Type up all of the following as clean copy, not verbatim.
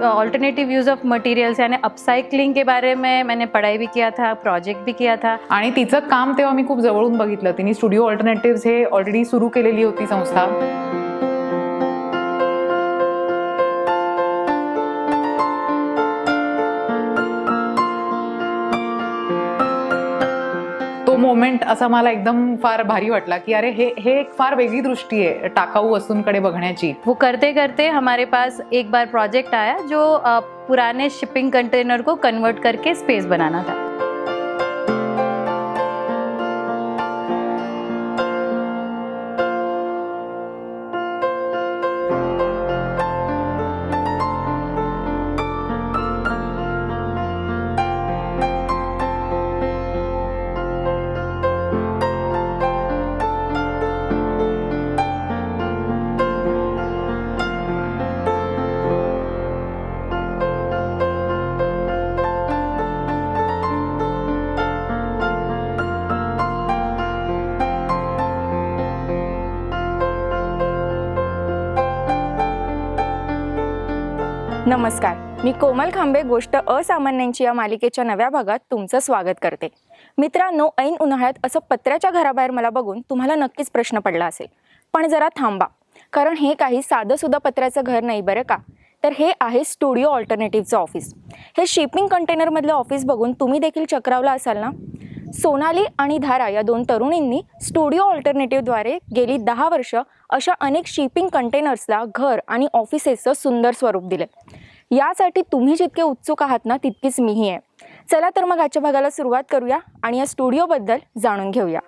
Alternative use of materials यानी upcycling के बारे में मैंने पढ़ाई भी किया था, प्रोजेक्ट भी किया था. आणि तिचं काम तेव्हा मी खूप जवळून बघितलं. तिने स्टुडिओ ऑल्टरनेटिव्स हे ऑलरेडी सुरू केलेली होती संस्था. तो मोमेंट असा मला एकदम फार भारी वाटला की अरे हे एक फार वेगळी दृष्टी आहे टाकाऊ वस्तूंकडे बघण्याची. वो करते करते हमारे पास एक बार प्रोजेक्ट आया जो पुराने शिपिंग कंटेनर को कन्वर्ट करके स्पेस बनाना था. नमस्कार, मी कोमल खांबे गोष्ट असामान्यांची या मालिकेच्या नव्या भागात तुमचं स्वागत करते. मित्रांनो, ऐन उन्हाळ्यात असं पत्र्याच्या घराबाहेर मला बघून तुम्हाला नक्कीच प्रश्न पडला असेल, पण जरा थांबा, कारण हे काही साधंसुद्धा पत्र्याचं घर नाही बरं का. तर हे आहे स्टुडिओ ऑल्टरनेटिव्हचं ऑफिस. हे शिपिंग कंटेनरमधलं ऑफिस बघून तुम्ही देखील चक्रावला असाल ना. सोनाली आणि धारा या दोन तरुणींनी स्टुडिओ ऑल्टरनेटिव्हद्वारे गेली 10 वर्ष अशा अनेक शिपिंग कंटेनर्सला घर आणि ऑफिसेसचं सुंदर स्वरूप दिले. यासाठी तुम्ही जितके उत्सुक आहात ना तितकीच मीही आहे. चला तर मग आजच्या भागाला सुरुवात करूया आणि या स्टुडिओबद्दल जाणून घेऊया.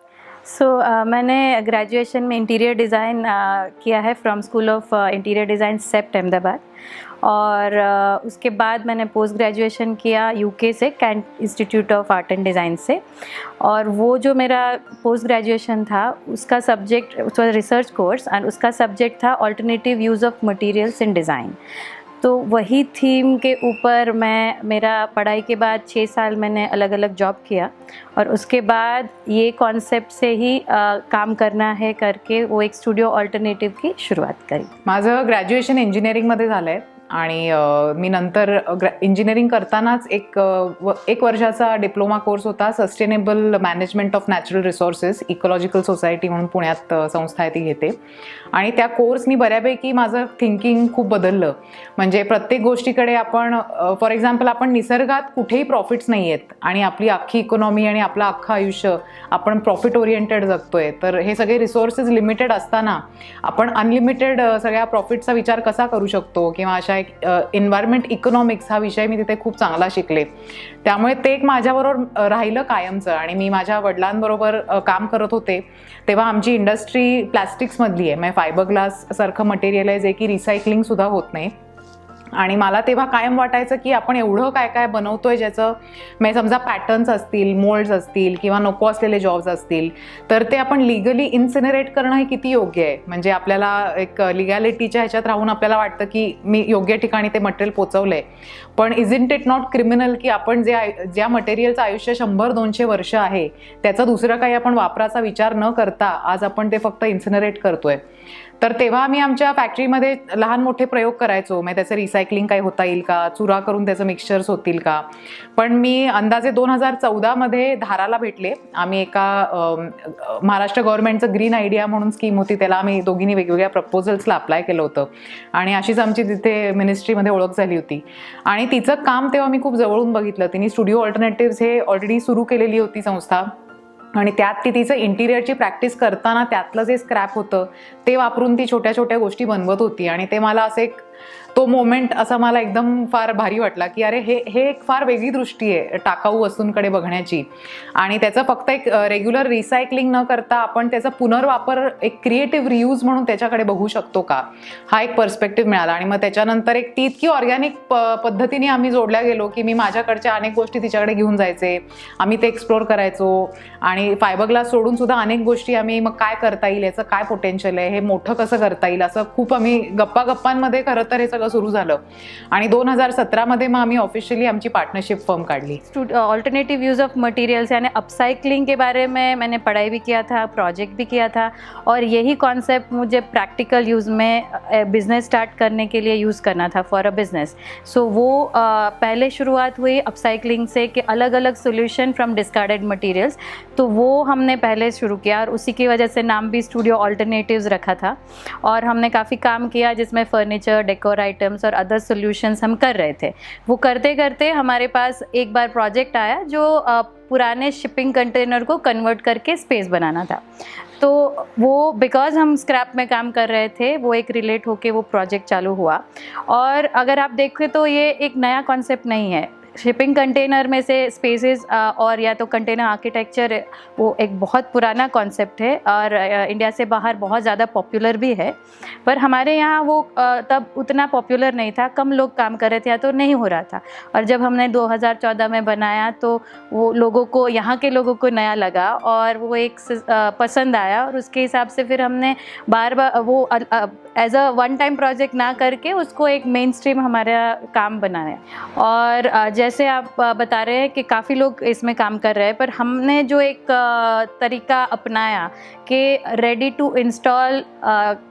मैंने ग्रेजुएशन में इंटीरियर डिज़ाइन किया है from school of interior design CEPT Ahmedabad. और उसके बाद मैंने पोस्ट ग्रेजुएशन किया यूके से Kent institute of art and design से. और वो जो मेरा पोस्ट ग्रेजुएशन था उसका सब्जेक्ट रिसर्च कोर्स एंड उसका सब्जेक्ट था alternative use of materials in design. तो वही थीम के ऊपर मेरा पढ़ाई के बाद 6 साल मैंने अलग अलग जॉब किया और उसके बाद ये कॉन्सेप्ट से ही काम करना है करके वो एक स्टुडिओ ऑल्टरनेटिव की सुरुवात करी. माझं ग्रॅज्युएशन इंजिनिअरिंगमध्ये झालं आहे आणि मी नंतर इंजिनिअरिंग करतानाच एक वर्षाचा डिप्लोमा कोर्स होता sustainable management of natural resources ecological society म्हणून पुण्यात संस्था आहे ती घेते. आणि त्या कोर्सनी बऱ्यापैकी माझं थिंकिंग खूप बदललं. म्हणजे प्रत्येक गोष्टीकडे आपण फॉर एक्झाम्पल आपण निसर्गात कुठेही प्रॉफिट्स नाही आहेत आणि आपली अख्खी इकॉनॉमी आणि आपलं अख्खं आयुष्य आपण प्रॉफिट ओरिएंटेड जगतोय. तर हे सगळे रिसोर्सेस लिमिटेड असताना आपण अनलिमिटेड सगळ्या प्रॉफिटचा विचार कसा करू शकतो किंवा अशा एक एन्व्हायरमेंट इकॉनॉमिक्स हा विषय मी तिथे खूप चांगला शिकले. त्यामुळे ते एक माझ्याबरोबर राहिलं कायमचं. आणि मी माझ्या वडिलांबरोबर काम करत होते तेव्हा आमची इंडस्ट्री प्लॅस्टिक्समधली आहे. म्हणजे फायबर ग्लास सारखं मटेरियल आहे जे की रिसायकलिंगसुद्धा होत नाही. आणि मला तेव्हा कायम वाटायचं की आपण एवढं काय काय बनवतोय ज्याचं म्हणजे समजा पॅटर्न्स असतील, मोल्ड्स असतील किंवा नको असलेले जॉब्स असतील तर ते आपण लिगली इन्सिनरेट करणं हे किती योग्य आहे. म्हणजे आपल्याला एक लिगॅलिटीच्या ह्याच्यात राहून आपल्याला वाटतं की मी योग्य ठिकाणी ते मटेरियल पोचवलंय, पण इजंट इट नॉट क्रिमिनल की आपण ज्या मटेरियलचं आयुष्य 100-200 वर्ष आहे त्याचा दुसरं काही आपण वापराचा विचार न करता आज आपण ते फक्त इन्सिनरेट करतोय. तर तेव्हा आम्ही आमच्या फॅक्टरीमध्ये लहान मोठे प्रयोग करायचो. म्हणजे त्याचं रिसायकलिंग काही होता येईल का, चुरा करून त्याचं मिक्सचर्स होतील का. पण मी अंदाजे 2014 धाराला भेटले. आम्ही एका महाराष्ट्र गव्हर्नमेंटचं ग्रीन आयडिया म्हणून स्कीम होती त्याला आम्ही दोघींनी वेगवेगळ्या प्रपोजल्सला अप्लाय केलं होतं आणि अशीच आमची तिथे मिनिस्ट्रीमध्ये ओळख झाली होती. आणि तिचं काम तेव्हा मी खूप जवळून बघितलं. तिने स्टुडिओ ऑल्टरनेटिव्स हे ऑलरेडी सुरू केलेली होती संस्था आणि त्यात ती तिचं इंटिरियरची प्रॅक्टिस करताना त्यातलं जे स्क्रॅप होतं ते वापरून ती छोट्या छोट्या गोष्टी बनवत होती. आणि ते मला असं तो मोमेंट असा मला एकदम फार भारी वाटला की अरे हे एक फार वेगळी दृष्टी आहे टाकाऊ वस्तूंकडे बघण्याची. आणि त्याचं फक्त एक रेग्युलर रिसायकलिंग न करता आपण त्याचा पुनर्वापर एक क्रिएटिव्ह रियूज म्हणून त्याच्याकडे बघू शकतो का, हा एक पर्स्पेक्टिव्ह मिळाला. आणि मग त्याच्यानंतर एक ती इतकी ऑर्गॅनिक पद्धतीने आम्ही जोडल्या गेलो की मी माझ्याकडच्या अनेक गोष्टी तिच्याकडे घेऊन जायचे, आम्ही ते एक्सप्लोर करायचो. आणि फायबर ग्लास सोडून सुद्धा अनेक गोष्टी आम्ही मग काय करता येईल, याचं काय पोटेन्शियल आहे, हे मोठं कसं करता येईल, असं खूप आम्ही गप्पांमध्ये खरं तर हे सगळं सुरू झालं आणि 2017 मग आम्ही ऑफिशियली आमची पार्टनरशिप फर्म काढली. ऑल्टरनेटिव यूज़ ऑफ मटेरियल्स यानी अपसाइकलिंग के बारे में मैंने पढ़ाई भी किया था, प्रोजेक्ट भी किया था और यही कॉन्सेप्ट मुझे प्रैक्टिकल यूज़ में बिज़नेस स्टार्ट करने के लिए यूज़ करना था फॉर अ बिज़नेस. सो वो पहले शुरुआत हुई अपसाइकलिंग से कि अलग अलग सोल्यूशन फ्रॉम डिस्कार्डेड मटेरियल्स, तो वो हमने पहले शुरू किया और उसी की वजह से नाम भी स्टूडियो ऑल्टरनेटिव्स रखा था. और हमने काफ़ी काम किया जिसमें फर्नीचर, डेकोर आइटम्स और अदर सोल्यूशंस हम कर रहे थे. वो करते करते हमारे पास एक बार प्रोजेक्ट आया जो पुराने शिपिंग कंटेनर को कन्वर्ट करके स्पेस बनाना था. तो वो बिकॉज़ हम स्क्रैप में काम कर रहे थे, वो एक रिलेट होके वो प्रोजेक्ट चालू हुआ. और अगर आप देखें तो ये एक नया कॉन्सेप्ट नहीं है. शिपिंग कंटेनर में से स्पेसेस और या तो कंटेनर आर्किटेक्चर वो एक बहुत पुराना कॉन्सेप्ट है और इंडिया से बाहर बहुत ज़्यादा पॉपुलर भी है. पर हमारे यहाँ वो तब उतना पॉपुलर नहीं था, कम लोग काम कर रहे थे या तो नहीं हो रहा था. और जब हमने 2014 में बनाया तो वो लोगों को, यहाँ के लोगों को नया लगा और वो एक पसंद आया और उसके हिसाब से फिर हमने बार बार वो as a one time project ना करके उसको एक मेन स्ट्रीम हमारा काम बनाया. और जैसे आप बता रहे हैं कि काफ़ी लोग इसमें काम कर रहे हैं, पर हमने जो एक तरीका अपनाया कि ready to install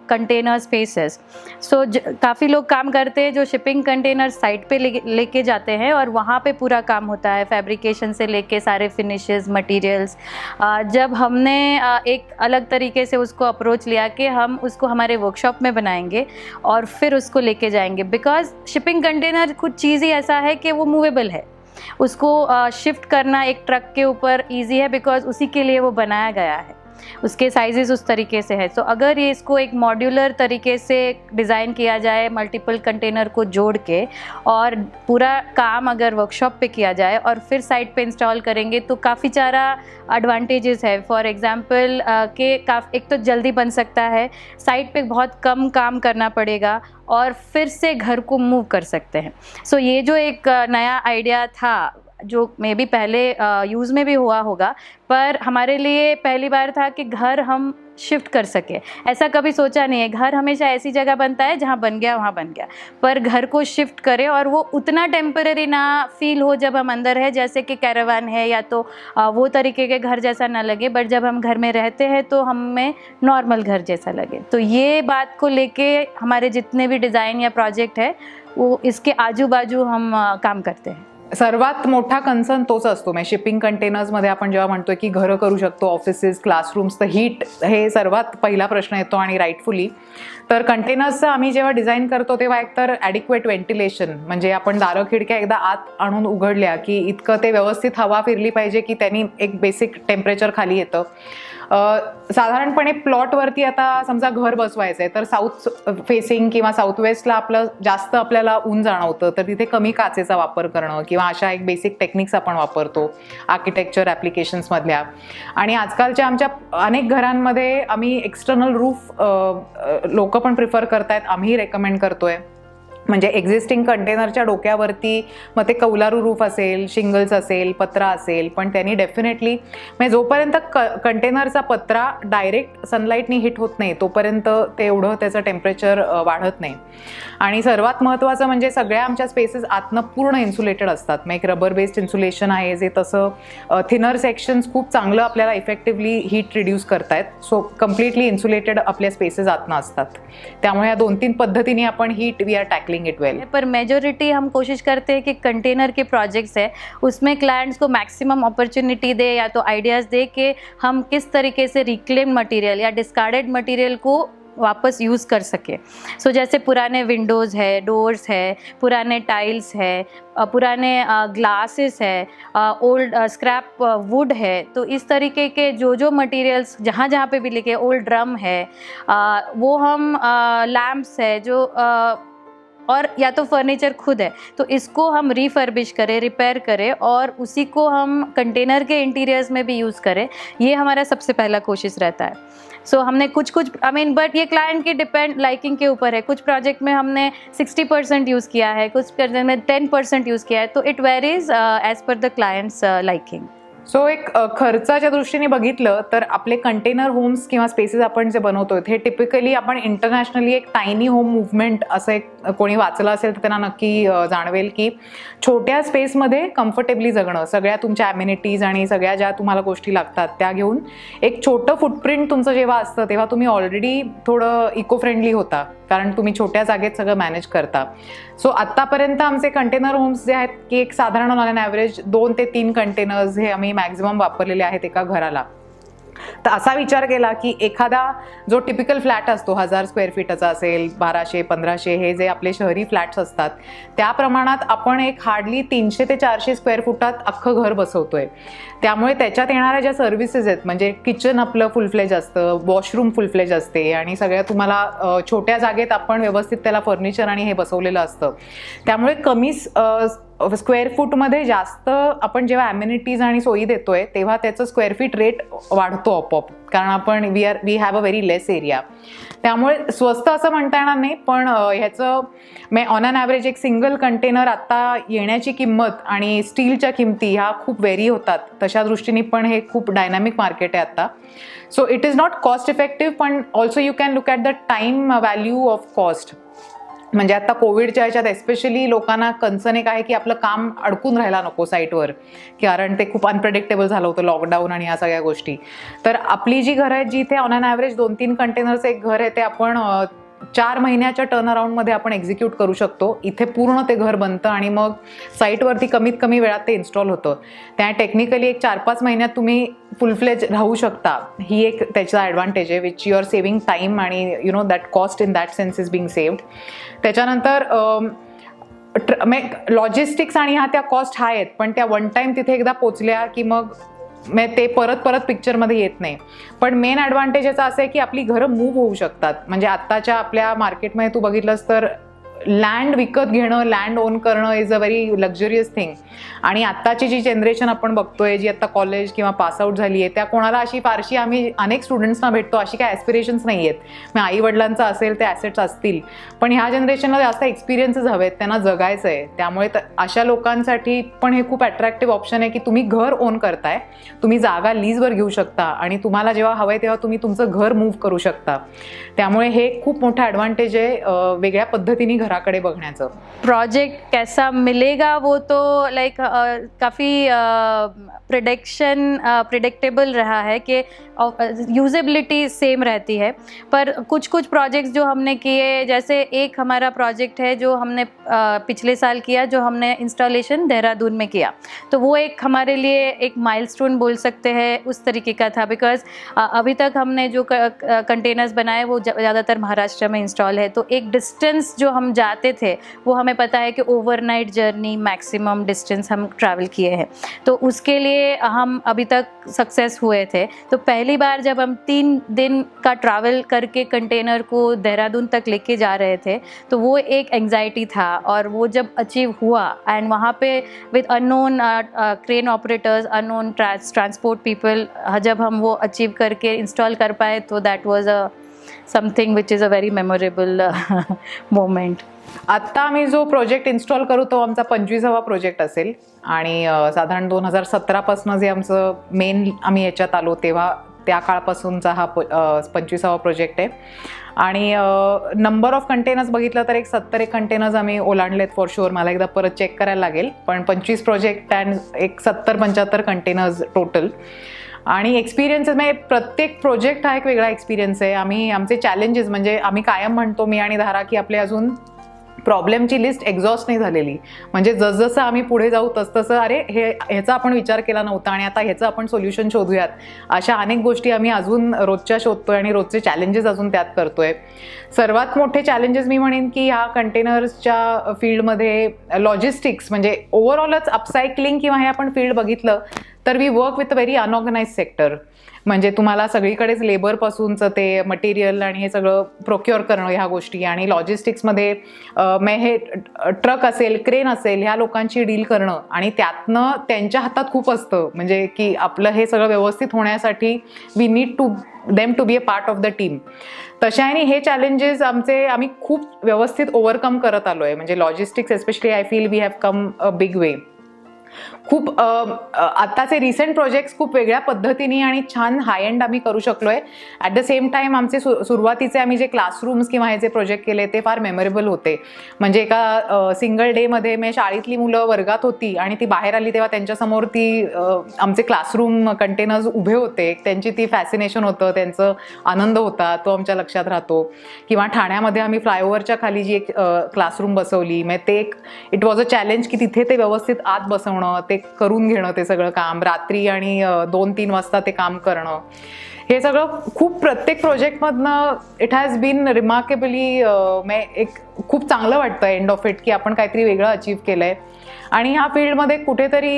container spaces. So काफ़ी लोग काम करते हैं जो शिपिंग कंटेनर साइट पे लेके जाते हैं और वहाँ पे पूरा काम होता है, फैब्रिकेशन से लेके सारे फिनिशेस, मटेरियल्स. जब हमने एक अलग तरीके से उसको अप्रोच लिया कि हम उसको हमारे वर्कशॉप में बनाएंगे और फिर उसको लेके जाएंगे. बिकॉज शिपिंग कंटेनर कुछ चीज़ ही ऐसा है कि वो मूवेबल है, उसको शिफ्ट करना एक ट्रक के ऊपर ईजी है बिकॉज उसी के लिए वो बनाया गया है, उसके साइजेस उस तरीके से है. तो अगर ये इसको एक मॉड्यूलर तरीके से डिज़ाइन किया जाए, मल्टीपल कंटेनर को जोड़ के, और पूरा काम अगर वर्कशॉप पे किया जाए और फिर साइट पे इंस्टॉल करेंगे तो काफ़ी सारा एडवांटेजेस है. फॉर एग्जांपल कि एक तो जल्दी बन सकता है, साइट पे बहुत कम काम करना पड़ेगा और फिर से घर को मूव कर सकते हैं. सो ये जो एक नया आइडिया था जो मे बी पहले यूज़ में भी हुआ होगा, पर हमारे लिए पहली बार था कि घर हम शिफ्ट कर सके. ऐसा कभी सोचा नहीं है. घर हमेशा ऐसी जगह बनता है जहाँ बन गया वहाँ बन गया, पर घर को शिफ्ट करें और वो उतना टेम्पररी ना फील हो जब हम अंदर है, जैसे कि कैरावान है या तो वो तरीके के घर जैसा ना लगे, बट जब हम घर में रहते हैं तो हमें नॉर्मल घर जैसा लगे. तो ये बात को लेके हमारे जितने भी डिज़ाइन या प्रोजेक्ट है वो इसके आजू बाजू हम काम करते हैं. सर्वात मोठा कन्सर्न तोच असतो. म्हणजे शिपिंग कंटेनर्समध्ये आपण जेव्हा म्हणतोय की घरं करू शकतो, ऑफिसेस, क्लासरूम्स, तर हीट हे सर्वात पहिला प्रश्न येतो आणि राईटफुली. तर कंटेनर्सचं आम्ही जेव्हा डिझाईन करतो तेव्हा एकतर ॲडिक्वेट व्हेंटिलेशन, म्हणजे आपण दारं खिडक्या एकदा आत आणून उघडल्या की इतकं ते व्यवस्थित हवा फिरली पाहिजे की त्यांनी एक बेसिक टेम्परेचर खाली येतं. साधारणपणे प्लॉटवरती आता समजा घर बसवायचं आहे तर साऊथ फेसिंग किंवा साऊथ वेस्टला आपलं जास्त आपल्याला ऊन जाणवतं, तर तिथे कमी काचेचा वापर करणं किंवा अशा एक बेसिक टेक्निक्स आपण वापरतो आर्किटेक्चर ॲप्लिकेशन्समधल्या. आणि आजकालच्या आमच्या अनेक घरांमध्ये आम्ही एक्सटर्नल रूफ लोक पण प्रिफर करतायत, आम्ही रेकमेंड करतोय. म्हणजे एक्झिस्टिंग कंटेनरच्या डोक्यावरती मग ते कौलारू रूफ असेल, शिंगल्स असेल, पत्रा असेल, पण त्यांनी डेफिनेटली म्हणजे जोपर्यंत कंटेनरचा पत्रा डायरेक्ट सनलाईटनी हिट होत नाही तोपर्यंत ते एवढं त्याचं टेम्परेचर वाढत नाही. आणि सर्वात महत्त्वाचं म्हणजे सगळ्या आमच्या स्पेसेस आतनं पूर्ण इन्सुलेटेड असतात. मग एक रबर बेस्ड इन्सुलेशन आहे जे तसं थिनर सेक्शन्स खूप चांगलं आपल्याला इफेक्टिव्हली हीट रिड्यूस करतायत. सो कम्प्लिटली इन्सुलेटेड आपल्या स्पेसेस आतनं असतात. त्यामुळे या 2-3 पद्धतीने आपण heat we are tackling it well. पर मेजोरिटी हम कोशिश करते हैं कि कंटेनर के प्रोजेक्ट्स है उसमें क्लाइंट्स को मैक्सिमम अपॉर्चुनिटी दे या तो आइडियाज़ दे कि हम किस तरीके से रिक्लेम मटेरियल या डिस्कार्डेड मटेरियल को वापस यूज़ कर सके. सो जैसे पुराने विंडोज़ है, डोर्स है, पुराने टाइल्स है, पुराने ग्लासेस है, ओल्ड स्क्रैप वुड है, तो इस तरीके के जो जो मटेरियल्स जहाँ जहाँ पे भी लिखे, ओल्ड ड्रम है, वो हम लैम्प्स है जो और या तो फर्नीचर खुद है तो इसको हम रिफर्बिश करें, रिपेयर करें और उसी को हम कंटेनर के इंटीरियर्स में भी यूज़ करें. ये हमारा सबसे पहला कोशिश रहता है. सो हमने कुछ बट ये क्लाइंट की डिपेंड लाइकिंग के ऊपर है. कुछ प्रोजेक्ट में हमने 60% यूज़ किया है, कुछ प्रोजेक्ट में 10% यूज़ किया है, तो it varies as per the clients liking. So एक खर्चाच्या दृष्टीने बघितलं तर आपले कंटेनर होम्स किंवा स्पेसेस आपण जे बनवतोय हे टिपिकली आपण इंटरनॅशनली एक टायनी होम मुव्हमेंट असं एक कोणी वाचलं असेल तर त्यांना नक्की जाणवेल की छोट्या स्पेसमध्ये कम्फर्टेबली जगणं, सगळ्या तुमच्या ॲम्युनिटीज आणि सगळ्या ज्या तुम्हाला गोष्टी लागतात त्या घेऊन एक छोटं फुटप्रिंट तुमचं जेव्हा असतं तेव्हा तुम्ही ऑलरेडी थोडं इको फ्रेंडली होता, कारण तुम्ही छोट्या जागेत सगळं मॅनेज करता. सो आत्तापर्यंत आमचे कंटेनर होम्स जे आहेत की एक साधारण ऑन ॲव्हरेज 2 ते 3 कंटेनर्स हे आम्ही मॅक्झिमम वापरलेले आहेत एका घराला. तर असा विचार केला की एखादा जो टिपिकल फ्लॅट असतो 1000 स्क्वेअर फीटाचा असेल, 1200-1500 हे जे आपले शहरी फ्लॅट्स असतात त्या प्रमाणात आपण एक हार्डली 300 ते 400 स्क्वेअर फुटात अख्खं घर बसवतोय. त्यामुळे त्याच्यात येणाऱ्या ज्या सर्व्हिसेस आहेत म्हणजे किचन आपलं फुल फ्लेज असतं, वॉशरूम फुल फ्लेज असते आणि सगळ्या तुम्हाला छोट्या जागेत आपण व्यवस्थित त्याला फर्निचर आणि हे बसवलेलं असतं. त्यामुळे कमी स्क्वेअर फूटमध्ये जास्त आपण जेव्हा ॲम्युनिटीज आणि सोयी देतोय तेव्हा त्याचं स्क्वेअर फीट रेट वाढतो आपोआप, कारण आपण we have a very less area. त्यामुळे स्वस्त असं म्हणता येणार नाही, पण ह्याचं ऑन ॲन ॲव्हरेज एक सिंगल कंटेनर आत्ता येण्याची किंमत आणि स्टीलच्या किमती ह्या खूप व्हेरी होतात. तशा दृष्टीने पण हे खूप डायनॅमिक मार्केट आहे आता. So it is not cost effective, पण also you can look at the time value of cost. म्हणजे आता कोविडच्या ह्याच्यात एस्पेशली लोकांना कन्सर्न एक आहे की आपलं काम अडकून राहायला नको साईटवर, कारण ते खूप अनप्रेडिक्टेबल झालं होतं लॉकडाऊन आणि ह्या सगळ्या गोष्टी. तर आपली जी घरं आहेत जिथे ऑन ॲन ॲव्हरेज 2-3 कंटेनरचं एक घर आहे ते आपण 4 महिन्याच्या टर्नअराऊंडमध्ये आपण एक्झिक्यूट करू शकतो. इथे पूर्ण ते घर बनतं आणि मग साईटवरती कमीत कमी वेळात ते इन्स्टॉल होतं. त्या टेक्निकली एक 4-5 महिन्यात तुम्ही फुल फ्लेज राहू शकता. ही एक त्याचा ॲडव्हान्टेज आहे, which you are saving time आणि you know that cost in that sense is being saved. त्याच्यानंतर लॉजिस्टिक्स आणि ह्या त्या कॉस्ट हाय आहेत, पण त्या वन टाईम तिथे एकदा पोचल्या की मग ते परत पिक्चरमध्ये येत नाही. पण मेन ॲडव्हान्टेज याचा असं आहे की आपली घरं मूव्ह होऊ शकतात. म्हणजे आत्ताच्या आपल्या मार्केटमध्ये तू बघितलंस तर लँड विकत घेणं, लँड ओन करणं is a very luxurious thing. आणि आत्ताची जी जनरेशन आपण बघतोय जी आता कॉलेज किंवा पासआउट झाली आहे त्या कोणाला अशी फारशी आम्ही अनेक स्टुडंट्सना भेटतो अशी काय ॲस्पिरेशन्स नाही आहेत. मग आई वडिलांचं असेल ते ॲसेट्स असतील, पण ह्या जनरेशनला जास्त एक्सपिरियन्सेस हवेत, त्यांना जगायचं आहे. त्यामुळे अशा लोकांसाठी पण हे खूप अट्रॅक्टिव्ह ऑप्शन आहे की तुम्ही घर ओन करताय, तुम्ही जागा लीजवर घेऊ शकता आणि तुम्हाला जेव्हा हवंय तेव्हा तुम्ही तुमचं घर मूव्ह करू शकता. त्यामुळे हे खूप मोठं ॲडव्हान्टेज आहे वेगळ्या पद्धतीने घराकडे बघण्याचं. प्रोजेक्ट कैसा मिलेगा वो तो लाइक काफ़ी प्रिडिक्टेबल रहा है कि यूजेबिलिटी सेम रहती है. पर कुछ प्रोजेक्ट्स जो हमने किए, जैसे एक हमारा प्रोजेक्ट है जो हमने पिछले साल किया, जो हमने इंस्टॉलेशन देहरादून में किया, तो वो एक हमारे लिए एक माइलस्टोन बोल सकते हैं उस तरीके का था. बिकॉज अभी तक हमने जो कंटेनर्स बनाए वो ज़्यादातर महाराष्ट्र में इंस्टॉल है. तो एक डिस्टेंस जो हम जाते थे वो हमें पता है कि ओवरनाइट जर्नी मैक्सिमम डिस्टेंस हम ट्रैवल किए हैं, तो उसके लिए हम अभी तक सक्सेस हुए थे. तो पहली बार जब हम 3 दिन का ट्रैवल करके कंटेनर को देहरादून तक लेके जा रहे थे तो वो एक एंग्जाइटी था. और वो जब अचीव हुआ एंड वहाँ पे विद unknown crane operators, unknown transport people, जब हम वो अचीव करके इंस्टॉल कर पाए तो that was a something which is a very memorable moment. आत्ता आम्ही जो प्रोजेक्ट इन्स्टॉल करू तो आमचा 25वा प्रोजेक्ट असेल आणि साधारण 2017 पासून जे आमचं मेन आम्ही याच्यात आलो तेव्हा त्या काळापासूनचा हा 25वा प्रोजेक्ट आहे. आणि नंबर ऑफ कंटेनर्स बघितलं तर एक 70 कंटेनर्स आम्ही ओलांडलेत फॉर शुअर. मला एकदा परत चेक करायला लागेल, पण 25 प्रोजेक्ट अँड एक 70-75 कंटेनर्स टोटल. आणि एक्सपिरियन्सेस म्हणजे प्रत्येक प्रोजेक्ट हा एक वेगळा एक्सपिरियन्स आहे. आमचे चॅलेंजेस म्हणजे आम्ही कायम म्हणतो मी आणि धारा की आपले अजून प्रॉब्लेमची लिस्ट एक्झॉस्ट नाही झालेली. म्हणजे जसजसं आम्ही पुढे जाऊ तसतसं अरे ह्याचा आपण विचार केला नव्हता आणि आता ह्याचं आपण सोल्युशन शोधूयात, अशा अनेक गोष्टी आम्ही अजून रोजच्या शोधतोय आणि रोजचे चॅलेंजेस अजून त्यात करतोय. सर्वात मोठे चॅलेंजेस मी म्हणेन की ह्या कंटेनर्सच्या फील्डमध्ये लॉजिस्टिक्स म्हणजे ओव्हरऑलच अपसायकलिंग किंवा हे आपण फील्ड बघितलं तर we work with a very unorganise sector. म्हणजे तुम्हाला सगळीकडेच लेबरपासूनचं ते मटेरियल आणि हे सगळं प्रोक्युअर करणं ह्या गोष्टी, आणि लॉजिस्टिक्समध्ये हे ट्रक असेल, क्रेन असेल, ह्या लोकांची डील करणं आणि त्यातनं त्यांच्या हातात खूप असतं. म्हणजे की आपलं हे सगळं व्यवस्थित होण्यासाठी we need them to be a part of the team. तशाने हे चॅलेंजेस आम्ही खूप व्यवस्थित ओव्हरकम करत आलो आहे. म्हणजे logistics especially I feel we have come a big way. खूप आत्ताचे रिसेंट प्रोजेक्ट्स खूप वेगळ्या पद्धतीने आणि छान हाय एंड आम्ही करू शकलोय. ॲट द सेम टाइम आमचे सुरुवातीचे आम्ही जे क्लासरूम्स किंवा हे जे प्रोजेक्ट केले ते फार मेमोरेबल होते. म्हणजे एका सिंगल डेमध्ये मी शाळेतली मुलं वर्गात होती आणि ती बाहेर आली तेव्हा त्यांच्यासमोर ती आमचे क्लासरूम कंटेनर्स उभे होते. त्यांची ती फॅसिनेशन होतं, त्यांचं आनंद होता, तो आमच्या लक्षात राहतो. किंवा ठाण्यामध्ये आम्ही फ्लायओव्हरच्या खाली जी एक क्लासरूम बसवली, मग ते एक इट वॉज अ चॅलेंज की तिथे ते व्यवस्थित आत बसवणं, ते करून घेणं, ते सगळं काम रात्री आणि 2-3 वाजता ते काम करणं, हे सगळं खूप प्रत्येक प्रोजेक्टमधनं इट हॅज बीन रिमार्केबली एक खूप चांगलं वाटतं एंड ऑफ इट की आपण काहीतरी वेगळं अचीव्ह केलं आहे. आणि ह्या फील्डमध्ये कुठेतरी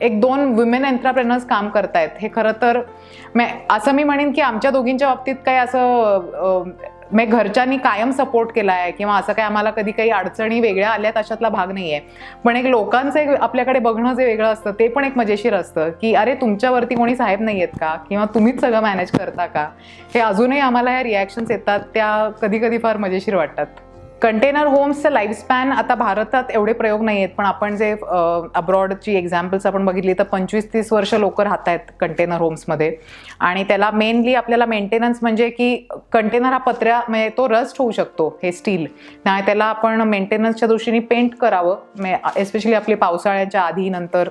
1-2 वुमेन एंटरप्रेनर्स काम करतायत. हे खरं तर असं मी म्हणेन की आमच्या दोघींच्या बाबतीत काही असं घरच्यांनी कायम सपोर्ट केला आहे किंवा असं काही आम्हाला कधी काही अडचणी वेगळ्या आल्यात अशातला भाग नाही आहे. पण एक लोकांचं एक आपल्याकडे बघणं जे वेगळं असतं ते पण एक मजेशीर असतं की अरे तुमच्यावरती कोणी साहेब नाही आहेत का, किंवा तुम्हीच सगळं मॅनेज करता का. हे अजूनही आम्हाला ह्या रिॲक्शन्स येतात, त्या कधी कधी फार मजेशीर वाटतात. कंटेनर होम्सचं लाईफस्पॅन आता भारतात एवढे प्रयोग नाही आहेत, पण आपण जे अब्रॉडची एक्झाम्पल्स आपण बघितली तर 25-30 वर्ष लोक राहत आहेत कंटेनर होम्समध्ये. आणि त्याला मेनली आपल्याला मेंटेनन्स म्हणजे की कंटेनर हा पत्र्या म्हणजे तो रस्ट होऊ शकतो, हे स्टील नाही, त्याला आपण मेंटेनन्सच्या दृष्टीने पेंट करावं. एस्पेशली आपले पावसाळ्याच्या आधी नंतर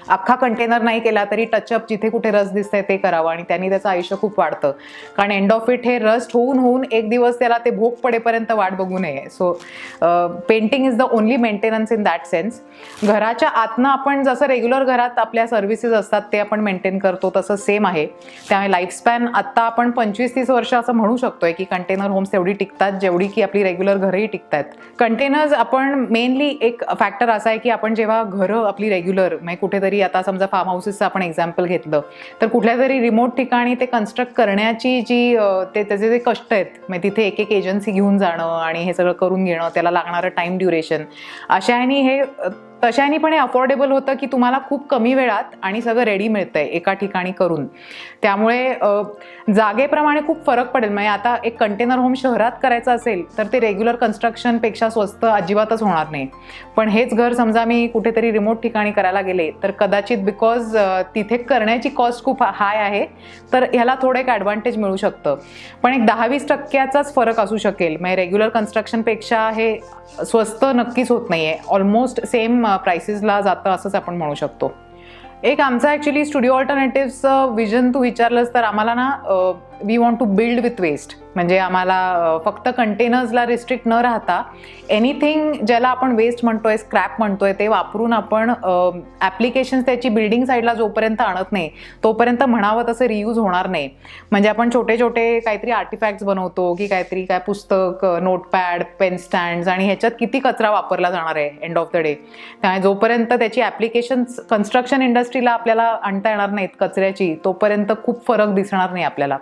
अख्खा कंटेनर नाही केला तरी टचअप जिथे कुठे रस्ट दिसतंय ते करावं आणि त्यांनी त्याचं आयुष्य खूप वाढतं. कारण एंड ऑफ इट हे रस्ट होऊन एक दिवस त्याला ते भोग पडेपर्यंत वाट बघू नये. So painting is the only maintenance in that sense. घराच्या आतनं आपण जसं रेग्युलर घरात आपल्या सर्व्हिसेस असतात ते आपण मेंटेन करतो तसं सेम आहे. त्यामुळे लाईफस्पॅन आत्ता आपण 25-30 वर्ष असं म्हणू शकतोय की कंटेनर होम्स तेवढी टिकतात जेवढी की आपली रेग्युलर घरही टिकतात. कंटेनर्स आपण मेनली एक फॅक्टर असा आहे की आपण जेव्हा घरं आपली रेग्युलर म्हणजे कुठेतरी आता समजा फार्म हाऊसेसचं आपण एक्झाम्पल घेतलं तर कुठल्या तरी रिमोट ठिकाणी ते कन्स्ट्रक्ट करण्याची जी त्याचे जे कष्ट आहेत, म्हणजे तिथे एक एजन्सी घेऊन जाणं आणि हे सगळं करून घेणं, त्याला लागणारं टाईम ड्युरेशन, अशाने हे तशाने पण हे अफोर्डेबल होतं की तुम्हाला खूप कमी वेळात आणि सगळं रेडी मिळतंय एका ठिकाणी करून. त्यामुळे जागेप्रमाणे खूप फरक पडेल. म्हणजे आता एक कंटेनर होम शहरात करायचं असेल तर ते रेग्युलर कन्स्ट्रक्शनपेक्षा स्वस्त अजिबातच होणार नाही. पण हेच घर समजा मी कुठेतरी रिमोट ठिकाणी करायला गेले तर कदाचित बिकॉज तिथे करण्याची कॉस्ट खूप हाय आहे तर ह्याला थोडं एक ॲडव्हान्टेज मिळू शकतं. पण एक 10-20% फरक असू शकेल. म्हणजे रेग्युलर कन्स्ट्रक्शनपेक्षा हे स्वस्त नक्कीच होत नाही आहे, ऑलमोस्ट सेम प्राइसेसला जातं असंच आपण म्हणू शकतो. एक आमचं ॲक्च्युली स्टुडिओ ऑल्टरनेटिव्हचं विजन तू विचारलंस तर आम्हाला ना we want to build with waste. म्हणजे आम्हाला फक्त कंटेनर्सला रिस्ट्रिक्ट न राहता एनिथिंग ज्याला आपण वेस्ट म्हणतोय, स्क्रॅप म्हणतोय, ते वापरून आपण ॲप्लिकेशन्स त्याची बिल्डिंग साईडला जोपर्यंत आणत नाही तोपर्यंत म्हणावं तसं रियूज होणार नाही. म्हणजे आपण छोटे छोटे काहीतरी आर्टिफॅक्ट्स बनवतो की काहीतरी काय पुस्तक, नोटपॅड, पेन स्टँड्स आणि ह्याच्यात किती कचरा वापरला जाणार आहे एंड ऑफ द डे. त्यामुळे जोपर्यंत त्याची ॲप्लिकेशन्स कंस्ट्रक्शन इंडस्ट्रीला आपल्याला आणता येणार नाहीत कचऱ्याची तोपर्यंत खूप फरक दिसणार नाही आपल्याला.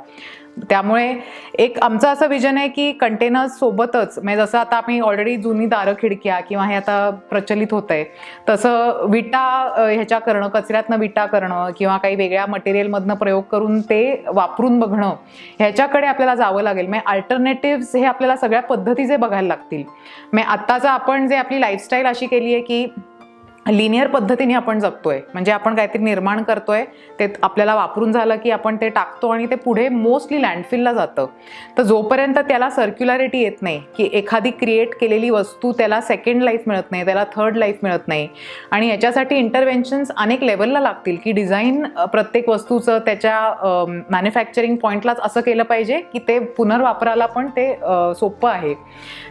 त्यामुळे एक आमचं असं विजन आहे की कंटेनर्स सोबतच म्हणजे जसं आता आम्ही ऑलरेडी जुनी दारं खिडक्या किंवा हे आता प्रचलित होत आहे तसं विटा ह्याच्या करणं, कचऱ्यातनं विटा करणं किंवा काही वेगळ्या मटेरियलमधनं प्रयोग करून ते वापरून बघणं, ह्याच्याकडे आपल्याला जावं लागेल. म्हणजे अल्टरनेटिव्स हे आपल्याला सगळ्या पद्धतीचे बघायला लागतील. म्हणजे आत्ताचं आपण जे आपली लाईफस्टाईल अशी केली आहे की लिनियर पद्धतीने आपण जगतोय. म्हणजे आपण काहीतरी निर्माण करतोय, ते आपल्याला वापरून झालं की आपण ते टाकतो आणि ते पुढे मोस्टली लँडफिलला जातं. तर जोपर्यंत त्याला सर्क्युलॅरिटी येत नाही की एखादी क्रिएट केलेली वस्तू त्याला सेकंड लाईफ मिळत नाही, त्याला थर्ड लाईफ मिळत नाही. आणि याच्यासाठी इंटरव्हेन्शन्स अनेक लेवलला लागतील की डिझाईन प्रत्येक वस्तूचं त्याच्या मॅन्युफॅक्चरिंग पॉईंटलाच असं केलं पाहिजे की ते पुनर्वापराला पण ते सोपं आहे.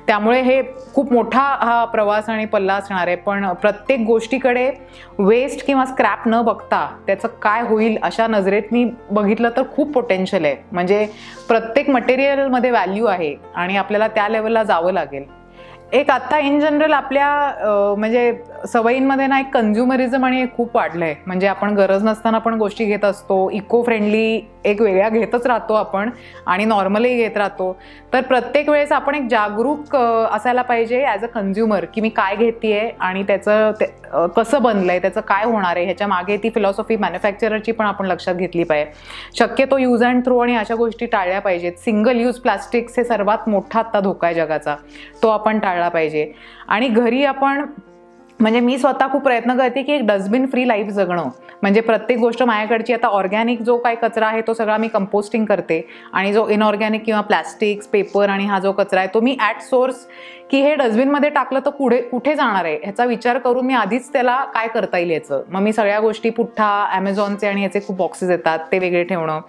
त्यामुळे हे खूप मोठा हा प्रवास आणि पल्ला असणार आहे. पण प्रत्येक गोष्टीकडे वेस्ट किंवा स्क्रॅप न बघता त्याचं काय होईल अशा नजरेतनी बघितलं तर खूप पोटेन्शियल आहे. म्हणजे प्रत्येक मटेरियलमध्ये व्हॅल्यू आहे आणि आपल्याला त्या लेवलला जावं लागेल. एक आत्ता इन जनरल आपल्या म्हणजे सवयींमध्ये ना एक कन्झ्युमरिझम आणि खूप वाढलं आहे. म्हणजे आपण गरज नसताना पण गोष्टी घेत असतो, इको फ्रेंडली एक वेगळ्या घेतच राहतो आपण आणि नॉर्मलही घेत राहतो. तर प्रत्येक वेळेस आपण एक जागरूक असायला पाहिजे ॲज अ कन्झ्युमर की मी काय घेतेय आणि त्याचं कसं बनलं आहे, त्याचं काय होणार आहे, ह्याच्या मागे ती फिलॉसॉफी मॅन्युफॅक्चररची पण आपण लक्षात घेतली पाहिजे. शक्यतो यूज अँड थ्रो आणि अशा गोष्टी टाळल्या पाहिजेत. सिंगल यूज प्लास्टिक्स हे सर्वात मोठा आत्ता धोका आहे जगाचा, तो आपण टाळला पाहिजे. आणि घरी आपण म्हणजे मी स्वतः खूप प्रयत्न करते की एक डस्टबिन फ्री लाईफ जगणं. म्हणजे प्रत्येक गोष्ट माझ्याकडची आता ऑर्गॅनिक जो काही कचरा आहे तो सगळा मी कंपोस्टिंग करते, आणि जो इनऑर्गॅनिक किंवा प्लॅस्टिक्स, पेपर आणि हा जो कचरा आहे तो मी ॲट सोर्स, की हे डस्टबिनमध्ये टाकलं तर कुठे जाणार आहे ह्याचा विचार करून मी आधीच त्याला काय करता येईल याचं. मग मी सगळ्या गोष्टी पुठ्ठा, ॲमेझॉनचे आणि ह्याचे खूप बॉक्सेस येतात ते वेगळे ठेवणं,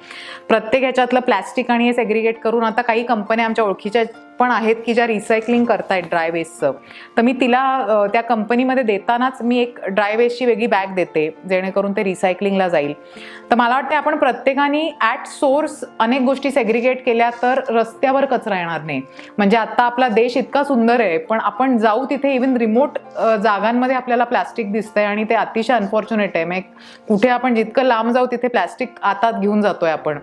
प्रत्येक ह्याच्यातलं प्लॅस्टिक आणि हे सेग्रिगेट करून. आता काही कंपन्या आमच्या ओळखीच्या पण आहेत की ज्या रिसायकलिंग करतायत ड्राय वेस्टचं, तर मी तिला त्या कंपनीमध्ये देतानाच मी एक ड्राय वेस्टची वेगळी बॅग देते जेणेकरून ते रिसायकलिंगला जाईल. तर मला वाटते आपण प्रत्येकाने ॲट सोर्स अनेक गोष्टी सेग्रिगेट केल्या तर रस्त्यावर कचरा येणार नाही. म्हणजे आता आपला देश इतका सुंदर आहे, पण आपण जाऊ तिथे इव्हन रिमोट जागांमध्ये आपल्याला प्लॅस्टिक दिसतंय आणि ते अतिशय अनफॉर्च्युनेट आहे. मग कुठे आपण जितकं लांब जाऊ तिथे प्लॅस्टिक आतात घेऊन जातोय आपण.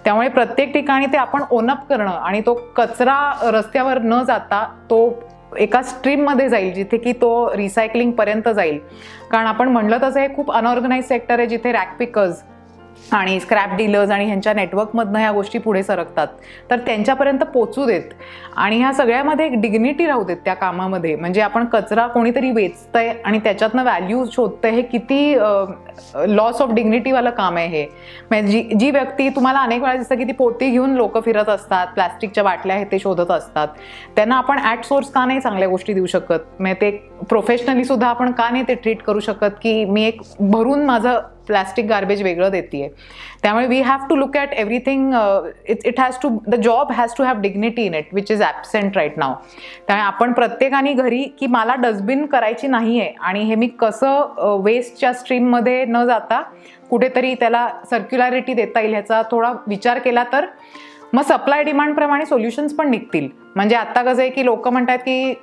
त्यामुळे प्रत्येक ठिकाणी ते आपण ओनअप करणं आणि तो कचरा रस्त्यावर न जाता तो एका स्ट्रीममध्ये जाईल जिथे की तो रिसायकलिंगपर्यंत जाईल. कारण आपण म्हणलं तसं हे खूप अनऑर्गनाइज सेक्टर आहे जिथे रॅक पिकर्स आणि स्क्रॅप डीलर्स आणि ह्यांच्या नेटवर्कमधनं ह्या गोष्टी पुढे सरकतात. तर त्यांच्यापर्यंत पोचू देत आणि ह्या सगळ्यामध्ये एक डिग्निटी राहू देत त्या कामामध्ये. म्हणजे आपण कचरा कोणीतरी वेचतंय आणि त्याच्यातनं व्हॅल्यू शोधतंय, हे किती लॉस ऑफ डिग्निटीवालं काम आहे हे. म्हणजे जी व्यक्ती तुम्हाला अनेक वेळा दिसतं की ती पोती घेऊन लोक फिरत असतात, प्लॅस्टिकच्या बाटल्या आहेत ते शोधत असतात, त्यांना आपण ॲट सोर्स का नाही चांगल्या गोष्टी देऊ शकत? म्हणजे ते प्रोफेशनली सुद्धा आपण का नाही ते ट्रीट करू शकत की मी एक भरून माझं प्लॅस्टिक गार्बेज वेगळं देते. त्यामुळे we have to look at everything. It has to, the job has to have dignity in it which is absent right now. त्यामुळे आपण प्रत्येकाने घरी की मला डस्टबिन करायची नाही आहे आणि हे मी कसं वेस्टच्या स्ट्रीममध्ये न जाता कुठेतरी त्याला सर्क्युलॅरिटी देता येईल ह्याचा थोडा विचार केला तर मग सप्लाय डिमांडप्रमाणे सोल्युशन्स पण निघतील. म्हणजे आत्ता कसं आहे की लोक म्हणतात की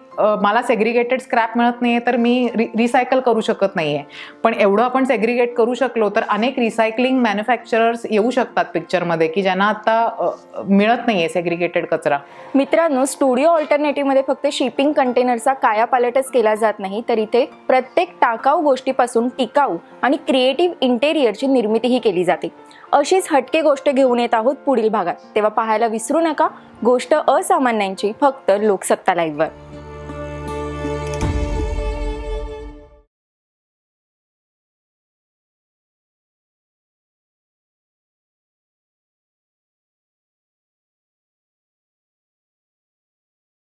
मला सेग्रिगेटेड स्क्रॅप मिळत नाही आहे तर मी रिसायकल करू शकत नाही आहे. पण एवढं आपण सेग्रिगेट करू शकलो तर अनेक रिसायकलिंग मॅन्युफॅक्चरर्स येऊ शकतात पिक्चरमध्ये की ज्यांना आता मिळत नाही आहे सेग्रिगेटेड कचरा. मित्रांनो, स्टुडिओ ऑल्टरनेटिव्हमध्ये फक्त शिपिंग कंटेनरचा कायापालटच केला जात नाही, तर इथे प्रत्येक टाकाऊ गोष्टीपासून टिकाऊ आणि क्रिएटिव्ह इंटेरियरची निर्मितीही केली जाते. अशीच हटके गोष्ट घेऊन येत आहोत पुढील भागात, तेव्हा पाहायला विसरू नका गोष्ट असामान्यांची फक्त लोकसत्ता लाईव्हवर.